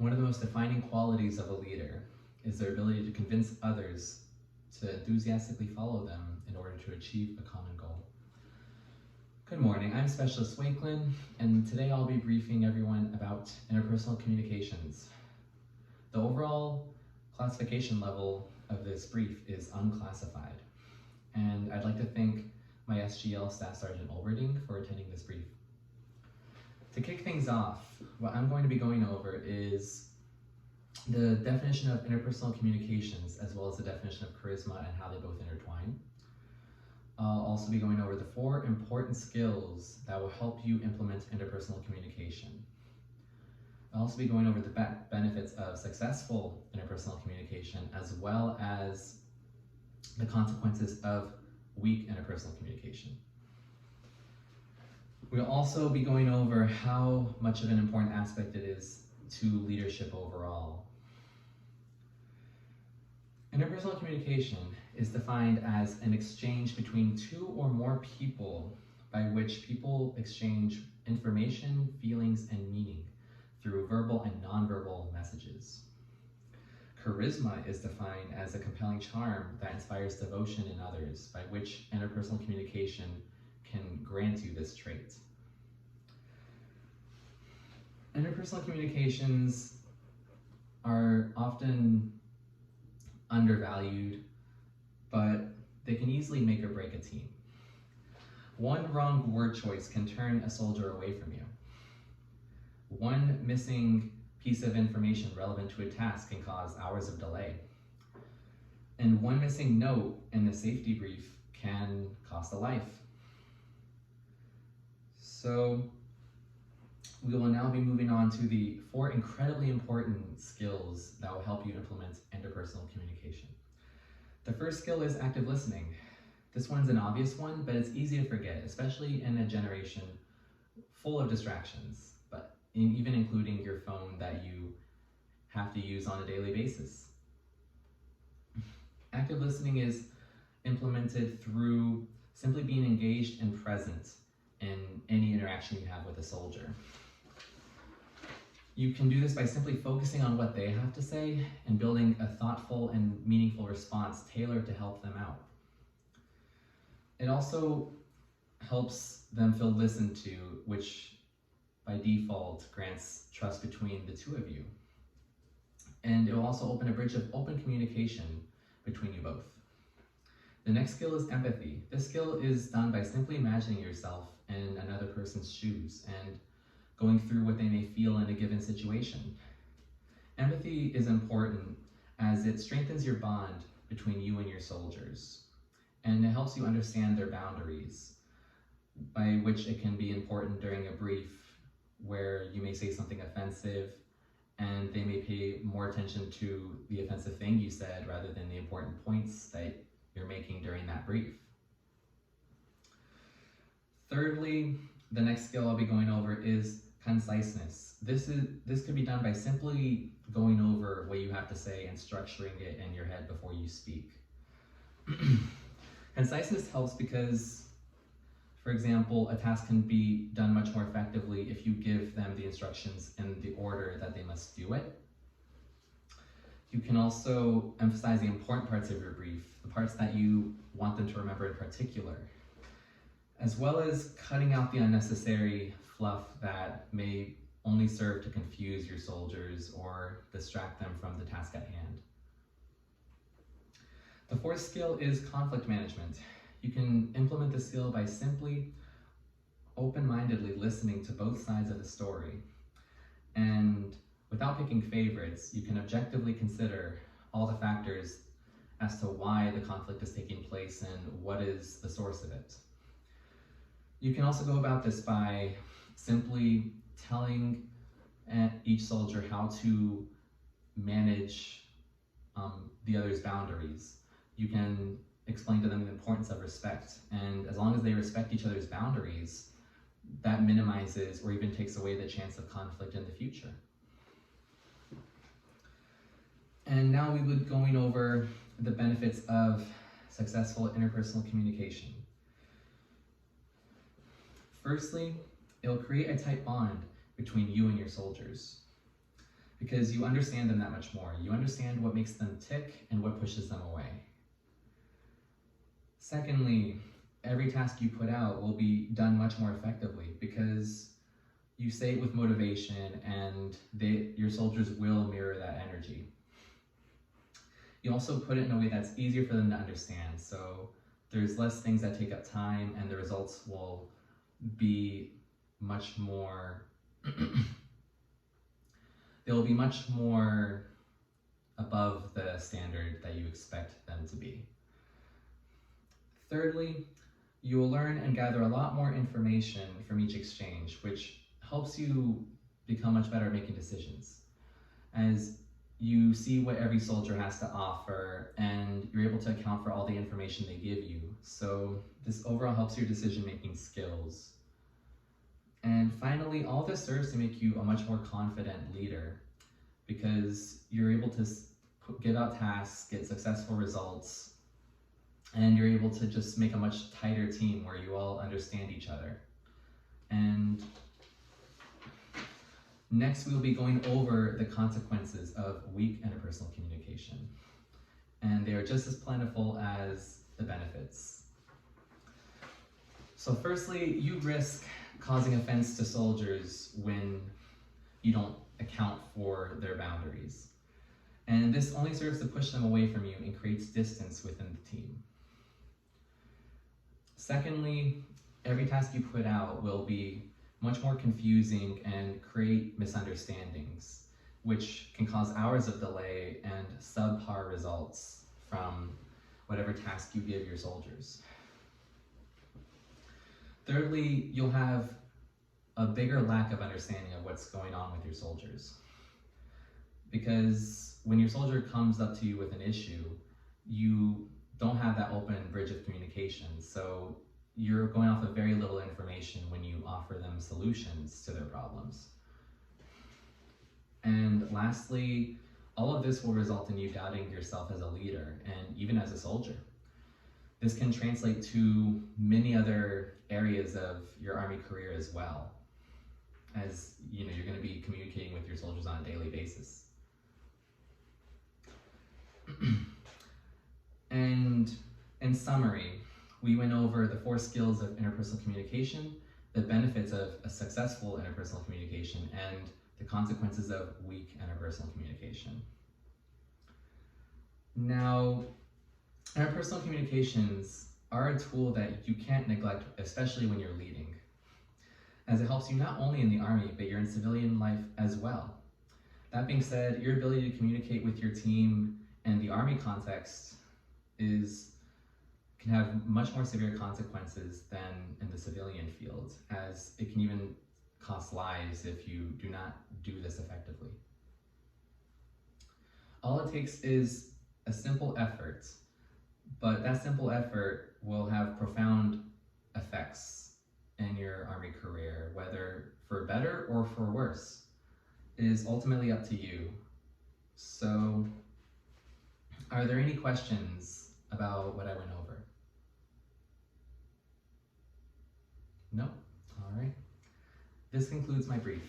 One of the most defining qualities of a leader is their ability to convince others to enthusiastically follow them in order to achieve a common goal. Good morning, I'm Specialist Wakelin, and today I'll be briefing everyone about interpersonal communications. The overall classification level of this brief is unclassified, and I'd like to thank my SGL Staff Sergeant Olverding for attending this brief. To kick things off, what I'm going to be going over is the definition of interpersonal communications as well as the definition of charisma and how they both intertwine. I'll also be going over the 4 important skills that will help you implement interpersonal communication. I'll also be going over the benefits of successful interpersonal communication as well as the consequences of weak interpersonal communication. We'll also be going over how much of an important aspect it is to leadership overall. Interpersonal communication is defined as an exchange between 2 or more people by which people exchange information, feelings, and meaning through verbal and nonverbal messages. Charisma is defined as a compelling charm that inspires devotion in others, by which interpersonal communication can grant you this trait. Interpersonal communications are often undervalued, but they can easily make or break a team. One wrong word choice can turn a soldier away from you. One missing piece of information relevant to a task can cause hours of delay. And one missing note in a safety brief can cost a life. So we will now be moving on to the 4 incredibly important skills that will help you implement interpersonal communication. The first skill is active listening. This one's an obvious one, but it's easy to forget, especially in a generation full of distractions, but even including your phone that you have to use on a daily basis. Active listening is implemented through simply being engaged and present in any interaction you have with a soldier. You can do this by simply focusing on what they have to say and building a thoughtful and meaningful response tailored to help them out. It also helps them feel listened to, which by default grants trust between the 2 of you. And it will also open a bridge of open communication between you both. The next skill is empathy. This skill is done by simply imagining yourself in another person's shoes and going through what they may feel in a given situation. Empathy is important as it strengthens your bond between you and your soldiers, and it helps you understand their boundaries, by which it can be important during a brief where you may say something offensive and they may pay more attention to the offensive thing you said rather than the important points that you're making during that brief. Thirdly, the next skill I'll be going over is conciseness. This could be done by simply going over what you have to say and structuring it in your head before you speak. Conciseness helps because, for example, a task can be done much more effectively if you give them the instructions in the order that they must do it. You can also emphasize the important parts of your brief, the parts that you want them to remember in particular, as well as cutting out the unnecessary fluff that may only serve to confuse your soldiers or distract them from the task at hand. The 4th skill is conflict management. You can implement this skill by simply open-mindedly listening to both sides of the story. And without picking favorites, you can objectively consider all the factors as to why the conflict is taking place and what is the source of it. You can also go about this by simply telling each soldier how to manage the other's boundaries. You can explain to them the importance of respect, and as long as they respect each other's boundaries, that minimizes or even takes away the chance of conflict in the future. And now we would be going over the benefits of successful interpersonal communication. Firstly, it'll create a tight bond between you and your soldiers. because you understand them that much more. You understand what makes them tick and what pushes them away. Secondly, every task you put out will be done much more effectively because you say it with motivation and your soldiers will mirror that energy. You also put it in a way that's easier for them to understand, so there's less things that take up time and the results will be much more they will be much more above the standard that you expect them to be. Thirdly, you will learn and gather a lot more information from each exchange, which helps you become much better at making decisions. As you see what every soldier has to offer and you're able to account for all the information they give you. So this overall helps your decision-making skills. And finally, all this serves to make you a much more confident leader because you're able to give out tasks, get successful results, and you're able to just make a much tighter team where you all understand each other. And next, we'll be going over the consequences of weak interpersonal communication. And they are just as plentiful as the benefits. So firstly, you risk causing offense to soldiers when you don't account for their boundaries. And this only serves to push them away from you and creates distance within the team. Secondly, every task you put out will be much more confusing and create misunderstandings, which can cause hours of delay and subpar results from whatever task you give your soldiers. Thirdly, you'll have a bigger lack of understanding of what's going on with your soldiers. Because when your soldier comes up to you with an issue, you don't have that open bridge of communication. So you're going off of very little information when you offer them solutions to their problems. And lastly, all of this will result in you doubting yourself as a leader and even as a soldier. This can translate to many other areas of your Army career as well, as you're going to be communicating with your soldiers on a daily basis. And in summary, we went over the 4 skills of interpersonal communication, the benefits of a successful interpersonal communication, and the consequences of weak interpersonal communication. Now, interpersonal communications are a tool that you can't neglect, especially when you're leading, as it helps you not only in the Army, but you're in civilian life as well. That being said, your ability to communicate with your team in the Army context can have much more severe consequences than in the civilian field, as it can even cost lives if you do not do this effectively. All it takes is a simple effort, but that simple effort will have profound effects in your Army career, whether for better or for worse. It is ultimately up to you. So, are there any questions about what I went over? No? All right. This concludes my brief.